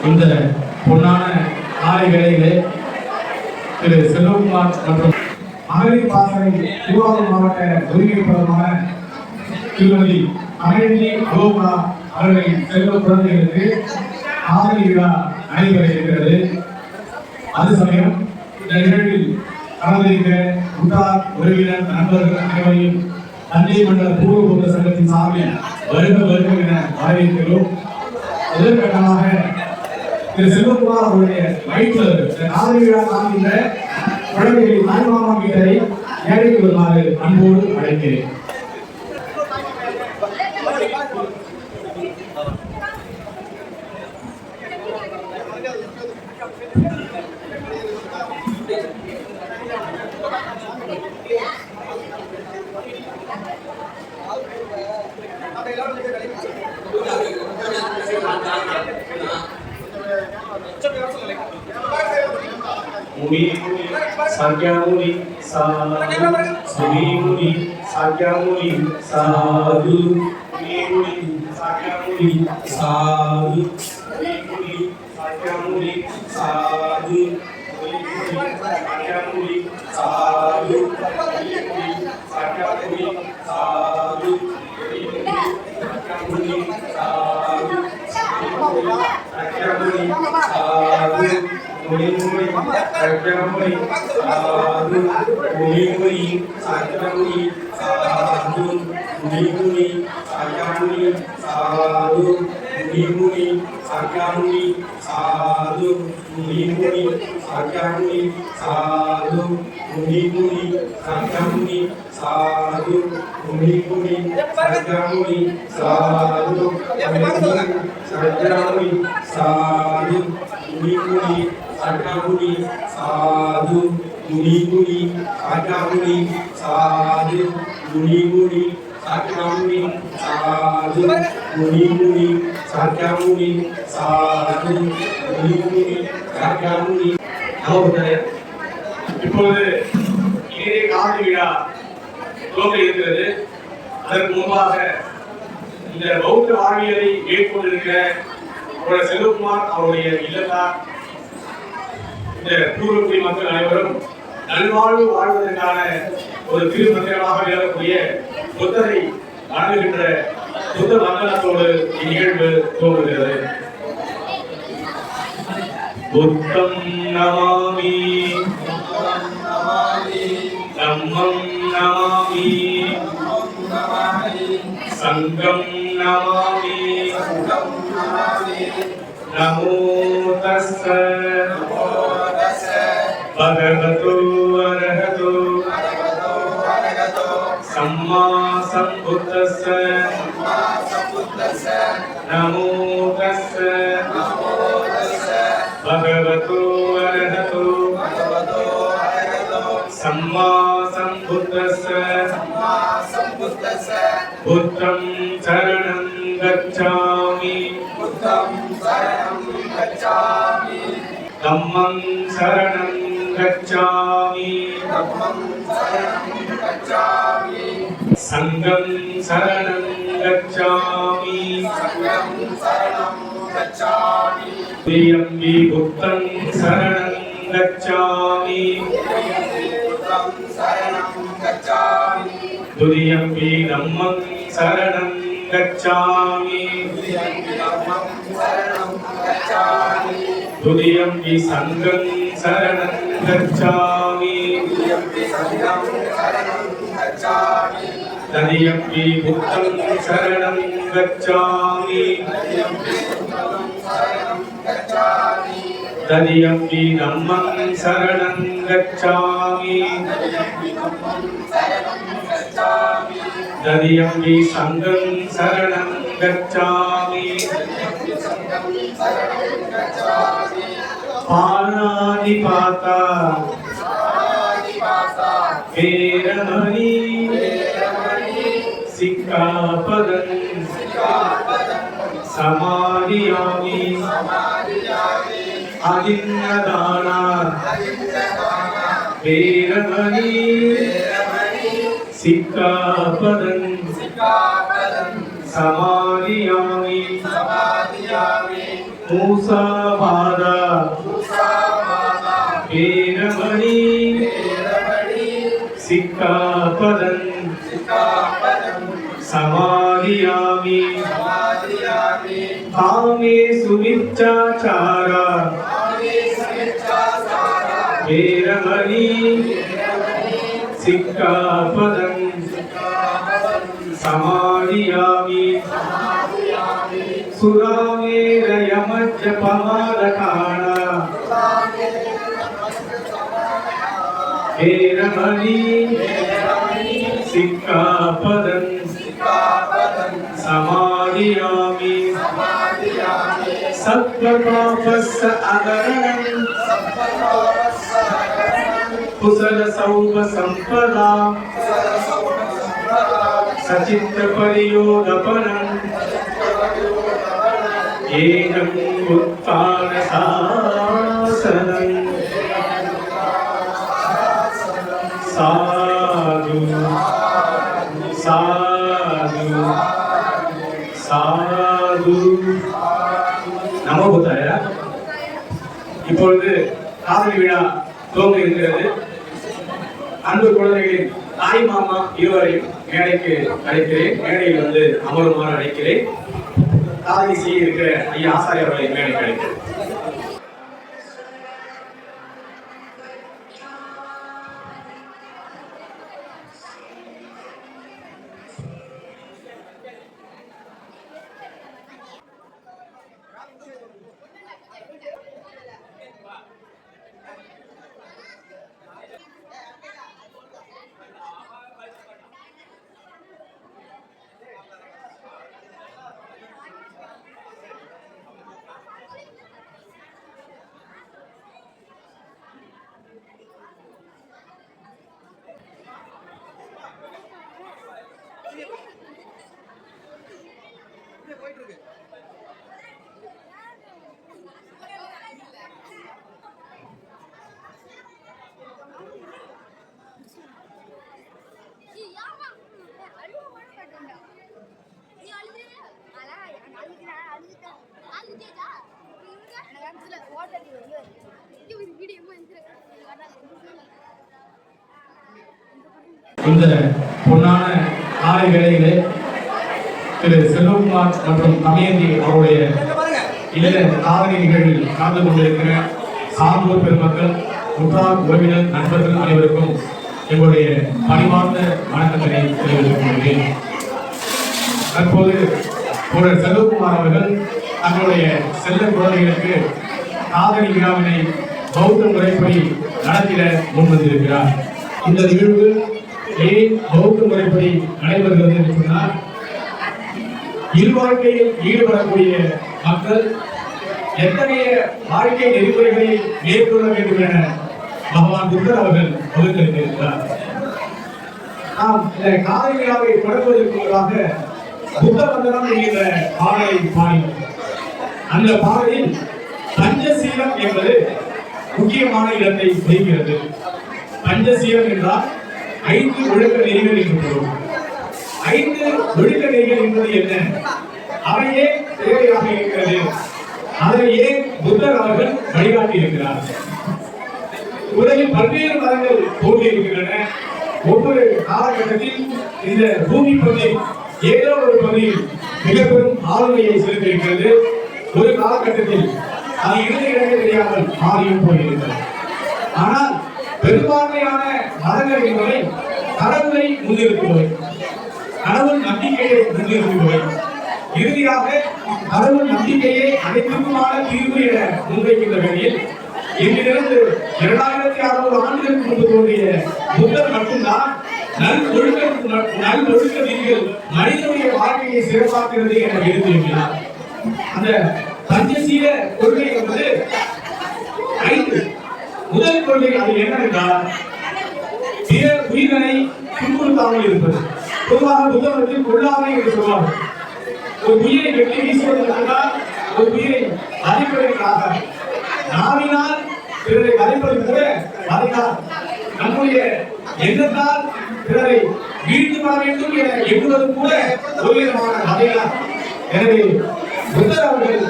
இந்த பொன்னான காலை வேளையிலே திரு செல்வகுமார் மற்றும் மகளிர் பாசறை திருவாரூர் மாவட்ட ஒருங்கிணைப்பாளருமான திருமதி அமேந்தி அலோகா அவர்களின் செல்வ குழந்தைகளுக்கு காதலி விழா நடைபெற இருக்கிறது. அது சமயம் இந்த நிகழ்வில் கலந்திருக்கிற உற்றார் உறவினர் நண்பர்கள் அனைவரையும் தஞ்சை மண்டல பூர்வ சங்கத்தின் சார்பில் வருக வருக என வரவேற்கிறோம். முதற்கட்டமாக திரு செல்வகுமார் அவருடைய வயிற்று காதலி விழா காண்கின்ற குழந்தைகளின் தாய்மாமா வீட்டரை ஏழைக்கு வருமாறு அன்போடு அழைக்கிறேன். Sakyamuni sadhu, Sumimuni Sakyamuni sadhu, Sumimuni Sakyamuni sadhu, Sumimuni Sakyamuni sadhu, Sumimuni Sakyamuni sadhu, Sumimuni Sakyamuni sadhu, Sumimuni Sakyamuni sadhu. Muli-muli, sakyamuli, sadhu. Muli-muli, sakyamuli, sadhu. Muli-muli, sakyamuli, sadhu. Muli-muli, sakyamuli, sadhu. Muli-muli, sakyamuli, sadhu. Muli-muli, sakyamuli, sadhu. Muli-muli, sakyamuli, sadhu. Muli-muli, sakyamuli, sadhu. Muli-muli, sakyamuli, sadhu. Muli-muli, sakyamuli, sadhu. Muli-muli, sakyamuli, sadhu. Muli-muli, sakyamuli, sadhu. Muli-muli, sakyamuli. இப்பொழுது இனிய காதலி விழா துவங்க இருக்கிறது. அதற்கு முன்பாக இந்த பௌத்த வாழ்வியலை மேற்கொண்டிருக்கிற செல்வகுமார் அவருடைய இல்லத்தார் இந்த பூர்வக்குடி மக்கள் அனைவரும் நல்வாழ்வு வாழ்வதற்கான ஒரு திருமந்திரமாக விளங்கக்கூடிய புத்தரை வணங்குகின்ற புத்த மங்களத்தோடு இந்நிகழ்வு துவங்குகிறது. புத்தம் நமாமி, தம்மம் நமாமி, சங்கம் நமாமி, நமோ தஸ்ஸ பகவதோ அரஹதோ சம்மா சம்புத்தஸ்ஸ நமோ தஸ்ஸ பகவதோ அரஹதோ சம்மா சம்புத்தஸ்ஸ புத்தம் சரணம் கச்சாமி, தம்மம் சரணம் கச்சாமி, சங்கம் சரணம் கச்சாமி, துரியம்பி புத்தம் சரணம் கச்சாமி, துரியம்பி தம்மம் சரணம் கச்சாமி, துரியம்பி சங்கம் சரணம் கச்சாமி, தரியம்பி புத்தம் சரணம் கச்சாமி, தரியம்பி தம்மம் சரணம் கச்சாமி, தரியம்பி சங்கம் சரணம் கச்சாமி, பாணாதிபாதா வேரமணி சிக்காபதம் சமாதியாமி அதின்னதானா வேரமணி சிக்காபதம் சமாதியாமி மூசாவாதா வீரமணி சிக்காபதன் சமாதியாமி காமே சுவிச்சாச்சாரா வீரமணி சிக்காபதன் சமாதியாமி சுராமேரயமஜ்ஜபமாதகாணா வீரமணி சிக்காபதன் சமாதியாமி சத்வபாபஸ்ஸ அதரணம் குசல சௌப சம்பதா சசித்த பரியோதபனம் ஏகம் உத்தான சாசனம் சாது சாது சாது. நமோ புத்தாய. இப்பொழுது காதலி விழா துவங்க இருக்கிறது. அன்பு குழந்தைகளின் தாய் மாமா இருவரையும் மேடைக்கு அழைக்கிறேன். மேடையில் வந்து அமருமாறு அழைக்கிறேன். காதலி செய்ய இருக்கிற ஐயா ஆசாரியர் அவர்களை மேடைக்கு அழைக்கிறேன். இந்த பொன்னான காலை வேளையிலே திரு செல்வகுமார் மற்றும் தமயந்தி அவருடைய இல்ல காதலி நிகழ்வில் கலந்து கொண்டிருக்கிற சான்றோர் பெருமக்கள், உற்றார் உறவினர் நண்பர்கள் அனைவருக்கும் எங்களுடைய பணிவார்ந்த வணக்கத்தினை தெரிவித்துக் கொள்கிறேன். தற்போது ஒரு செல்வகுமார் அவர்கள் தங்களுடைய செல்ல குழந்தைகளுக்கு காதலி விழாவினை பௌத்த முறைப்படி நடத்திட முன்வந்திருக்கிறார். இந்த நிகழ்வு ஏன் பௌத்த முறைப்படி நடைபெறுகிறது என்று சொன்னால், இல்வாழ்க்கையில் ஈடுபடக்கூடிய மக்கள் எத்தகைய வாழ்க்கை நெறிமுறைகளை மேற்கொள்ள வேண்டும் என பகவான் புத்தர் அவர்கள் வகுத்திருக்கிறார். நாம் இந்த காதலி விழாவை தொடங்குவதற்கு முன்பாக புத்த வந்தனம் என்கிற பாடலை பாடினோம். அந்த பாடலில் பஞ்சசீலம் என்பது முக்கியமான இடத்தை வகிக்கிறது. பஞ்சசீலம் என்றால் 5 ஒழுக்க நெறிகள் என்று பொருள். 5 ஒழுக்க நெறிகள் என்பது என்ன? அவையே தேவையாக இருக்கிறது. அதையே புத்தர் அவர்கள் வழிகாட்டி இருக்கிறார். உலகில் பல்வேறு மதங்கள் தோன்றியிருக்கின்றன. ஒவ்வொரு காலகட்டத்தில் இந்த பூமி பகுதி ஏதோ ஒரு பகுதியில் மிக பெரும் ஆளுமையை செலுத்தியிருக்கிறது. ஒரு காலகட்டத்தில் அது இறுதி இடமே தெரியாமல் மாறியும் போயிருக்கிறது. ஆனால் பெரும்பான்மையான மதங்கள் என்பவை கடவுளை முன்னிறுத்துபவை, கடவுள் நம்பிக்கையை முன்னிறுத்துபவை. இறுதியாக கடவுள் நம்பிக்கையை அனைத்திற்குமான தீர்வு என முன்வைக்கின்ற வேளையில் இன்றிலிருந்து 2600 ஆண்டுகளுக்கு முன்பு தோன்றிய புத்தர் மட்டும்தான் நல் ஒழுக்க விதிகள் மனிதனுடைய வாழ்க்கையை சிறப்பாக்குகிறது என எழுதியிருக்கிறார். அந்த பஞ்சசீல கொள்கை என்பது 5. முதல் கொள்கை அது என்னவென்றால் பிற உயிர்களை துன்புறுத்தாமல் இருப்பது. பொதுவாக புத்தகத்தில் கொள்ளாமை என்று சொல்வார்கள். ஒரு உயிரை வெட்டி வீசுவதற்காக, ஒரு உயிரை அழிப்பதற்காக, நாவினால் பிறரை வதைப்பது கூட வதைத்தால், நம்முடைய எண்ணத்தால் பிறரை வீழ்த்து வர வேண்டும் என எண்ணுவது கூட ஒரு விதமான வதைதான். எனவே புத்தர் அவர்கள்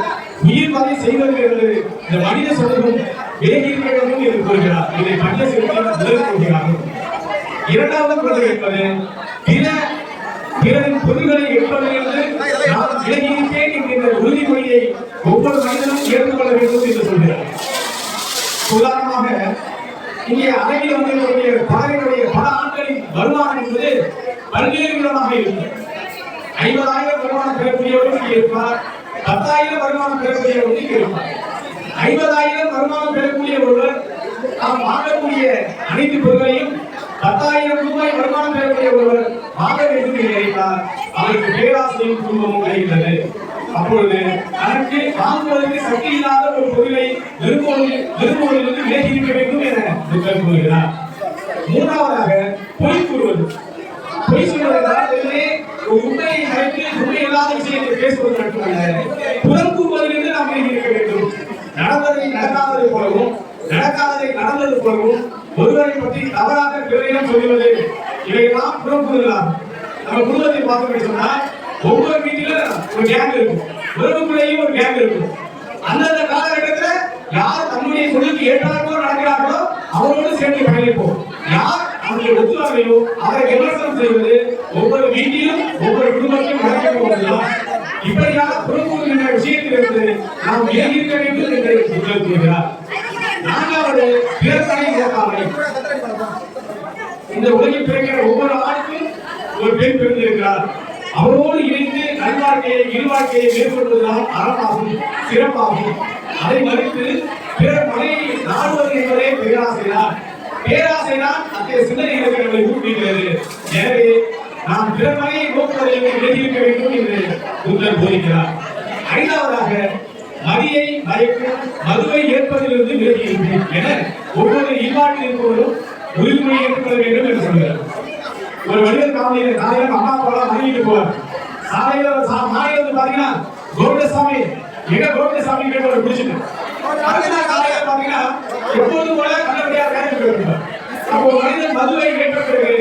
உயிர் வகை செய்வது என்பது இந்த மனித சமூகம் விலகி இருக்க வேண்டும் என்று கூறுகிறார். இதை பஞ்சசீலத்தில் முதல் கூறுகிறார்கள். இரண்டாவது கொள்கை என்பது பிறரின் பொருள்களை எடுப்பதிலிருந்து நான் விலகி இருப்பேன் என்கின்ற உறுதிமொழியை ஒவ்வொரு மனிதனும் ஏற்றுக் கொள்ள வேண்டும் என்று சொல்கிறார். உதாரணமாக இங்கே அழகில் வந்திருக்கக்கூடிய பலருடைய பல ஆண்களின் வருமானம் என்பது பல்வேறு விதமாக இருக்கும். 50,000 வருமானம் பெறக்கூடியவர்கள் இங்கே இருப்பார். 10,000 வருமானம் பெறக்கூடியவர்கள் இங்கே இருப்பார். 50,000 வருமானம் பெறக்கூடிய ஒருவர் நாம் வாங்கக்கூடிய அனைத்து பொருட்களையும் 10,000 ரூபாய் வருமானம் பெறக்கூடிய ஒருவர் வாங்க வேண்டும் என்று நினைத்தார். அவருக்கு பேராசையும் குடும்பமும் கிடைக்கிறது. அப்பொழுது தனக்கு வாங்குவதற்கு சக்தி இல்லாத ஒரு பொருளை விரும்புவதிலிருந்து விலகி இருக்க வேண்டும் என புத்தர் கூறுகிறார். மூன்றாவதாக பொய் கூறுவது. பொய் சொல்வதற்கு ஒரு உண்மையை மறைத்து உண்மை இல்லாத விஷயத்தை பேசுவது மட்டுமல்ல, புறம் கூறுவதிலிருந்து நாம் விலகி இருக்க வேண்டும். நடந்ததை நடக்காதது போலவும் நடக்காததை நடந்தது போலவும் ஒருவரை பற்றி தவறாக பிறரிடம் சொல்லுவது, இவையெல்லாம் புறம் கூறுகிறார். நம்ம குடும்பத்தை பார்க்க சொன்னால் ஒவ்வொரு வீட்டிலும் ஒரு கேங் இருக்கும், உறவுக்குள்ளேயும் ஒரு கேங் இருக்கும். அந்தந்த காலகட்டத்தில் யார் தன்னுடைய சொல்லுக்கு ஏற்றார்களோ நடக்கிறார்களோ அவரோடு சேர்ந்து பயணிப்போம். யார் அவருடைய ஒத்துழைப்பையோ அவரை விமர்சனம் செய்வது ஒவ்வொரு வீட்டிலும் ஒவ்வொரு குடும்பத்திலும் நடக்க போவதுதான். இப்படியாக புறம்பூர் என்ற விஷயத்திலிருந்து நாம் விலகி இருக்க வேண்டும் என்று கூறுகிறார். நான்காவது பிறர்களை நோக்காமை. இந்த உலகில் பிறக்கிற ஒவ்வொரு ஆணுக்கும் ஒரு பெண் பிறந்திருக்கிறார். அவரோடு இணைந்து நல்வாழ்க்கையை இருவாழ்க்கையை மேற்கொள்வதுதான் அறமாகும், சிறப்பாகும். அதை மறுத்து பிறர் மனையை நாடுவது என்பதே பேராசைதான். பேராசைதான் அத்தகைய சிந்தனைகளுக்கு நம்மை ஊக்குவிக்கிறது. எனவே நாம் பிறர் மனையை நோக்குவதை விலகியிருக்க வேண்டும் என்று புத்தர் போதிக்கிறார். ஐந்தாவதாக மதியை மயக்கும் மதுவை ஏற்பதிலிருந்து விலகி இருப்பேன் என ஒவ்வொரு இல்வாழ்வில் இருப்பவரும் உறுதிமொழி ஏற்றுக்கொள்ள வேண்டும் என்று சொல்கிறார். ஒரு வடிவல் காவலியில் காலையில் அம்மா அப்பா மனைவிட்டு போவார். சாலையில வந்து பாத்தீங்கன்னா கோவிந்தசாமி எங்க கோவிந்தசாமி கேட்டு குடிச்சிட்டு காலையில பாத்தீங்கன்னா எப்போதும் போல நல்லபடியா வேலை போயிருந்தார். அப்போ மனிதன் மதுவை கேட்ட பிறகு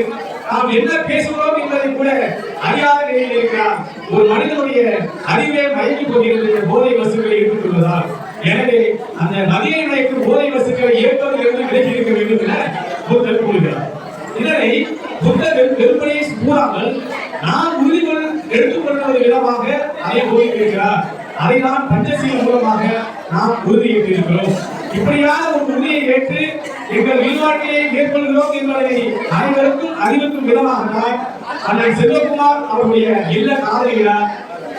நாம் என்ன பேசுகிறோம் என்பதை கூட அறியாத நிலையில் இருக்கிறார். ஒரு மனிதனுடைய அறிவை மயக்கி போகிறது போதை வசுக்களை எடுத்துக் கொள்வதால். எனவே அந்த மதியை மயக்கும் போதை வசுக்களை ஏற்பதிலிருந்து விலகி இருக்க வேண்டும் என புத்தர் கூறுகிறார். இதனை புத்தர் வெறுப்பனையை கூறாமல் நாம் உறுதிகள் எடுத்துக்கொள்வது விதமாக அதை போதிக்கிறார். அதை நாம் பஞ்சசீல் மூலமாக நாம் உறுதியேற்றிருக்கிறோம். இப்படியான ஒரு உறுதியை ஏற்று எங்கள் வாழ்க்கையை மேற்கொள்கிறோம் என்பதை அனைவருக்கும் அறிவிக்கும் விதமாக அண்ணன் செல்வகுமார் அவருடைய இல்ல காதலிகிறார்.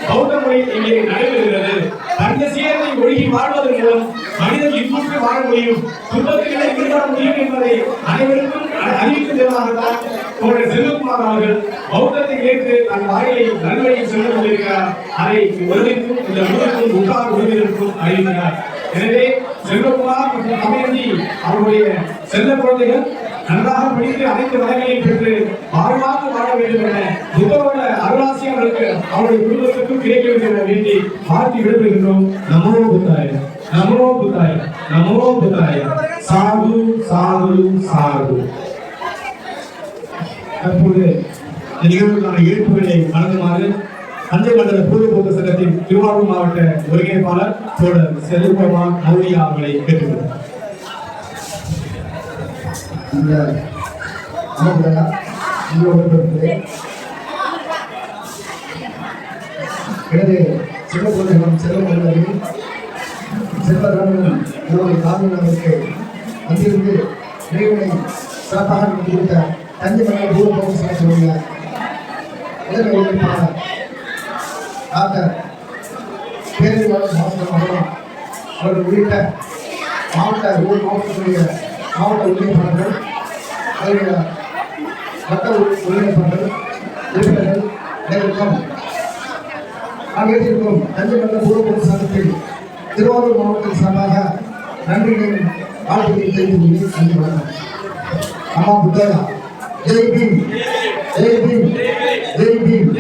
பௌத்த முறை இங்கே நடைபெறுகிறது. பஞ்சசீலத்தை ஒழுகி வாழ்வதன் மூலம் மனிதன் இன்புற்று வாழ முடியும், துன்பத்திலே ஈடுபட முடியும் என்பதை அனைவருக்கும் அறிவிக்கும் விதமாகத்தான் செல்வகுமார் அவர்கள் பௌத்தத்தை ஏற்று தன் வாயிலை நல்வழியில் சென்று கொண்டிருக்கிறார். அதை உலகிற்கும் இந்த உலகத்தின் உட்கார் உறுதிகளுக்கும் அறிவிக்கிறார். எனவே செல்வகுமார் மற்றும் தமிழஞ்சி அவருடைய செல்ல குழந்தைகள் நன்றாக படித்து அனைத்து வளங்களையும் பெற்று வாழ்வாக வாழ வேண்டும் என புத்தரோட அருளாசி அவர்களுக்கு அவருடைய குடும்பத்திற்கும் கிடைக்க வேண்டும் என வேண்டி வாழ்த்தி விடைபெறுகின்றோம். நமோ புத்தாய, நமோ புத்தாய, நமோ புத்தாய. சாது சாது சாது. தற்போது நிகழ்வுக்கான ஏற்புகளை வழங்குமாறு தஞ்சை மண்டல பூர்வ பௌத்த சங்கத்தின் திருவாரூர் மாவட்ட ஒருங்கிணைப்பாளர் தோழர் செல்வகுமார் மௌலியா அவர்களை கேட்டுக்கொண்டார். எனது சிவகுலகம் செல்வகுலகில் செல்வராமன் காவலர்களுக்கு அங்கிருந்து இறைவனை சிறப்பாக கொடுத்த தஞ்சை மண்டல பூர்வ பௌத்த சங்கத்தினுடைய முதல் ஒருங்கிணைப்பாளர் டாக்டர் பேரறிவாளர் மாவட்டம் அவர்கள் உள்ளிட்ட மாவட்டத்தினுடைய மாவட்ட ஒருங்கிணைப்பாளர்கள், அதனுடைய வட்ட ஒருங்கிணைப்பாளர்கள், உறுப்பினர்கள் அனைவருக்கும் நான் ஏற்றிருக்கும் தஞ்சை மண்டல பூர்வ பௌத்த சங்கத்தில் திருவாரூர் மாவட்டத்தின் சார்பாக நன்றிகளையும் வாழ்த்துக்களையும் தெரிவித்து நன்றி வணக்கம். அம்மா புத்தகா ஜெய் பீம், ஜெய் பீம், ஜெய் பீம்.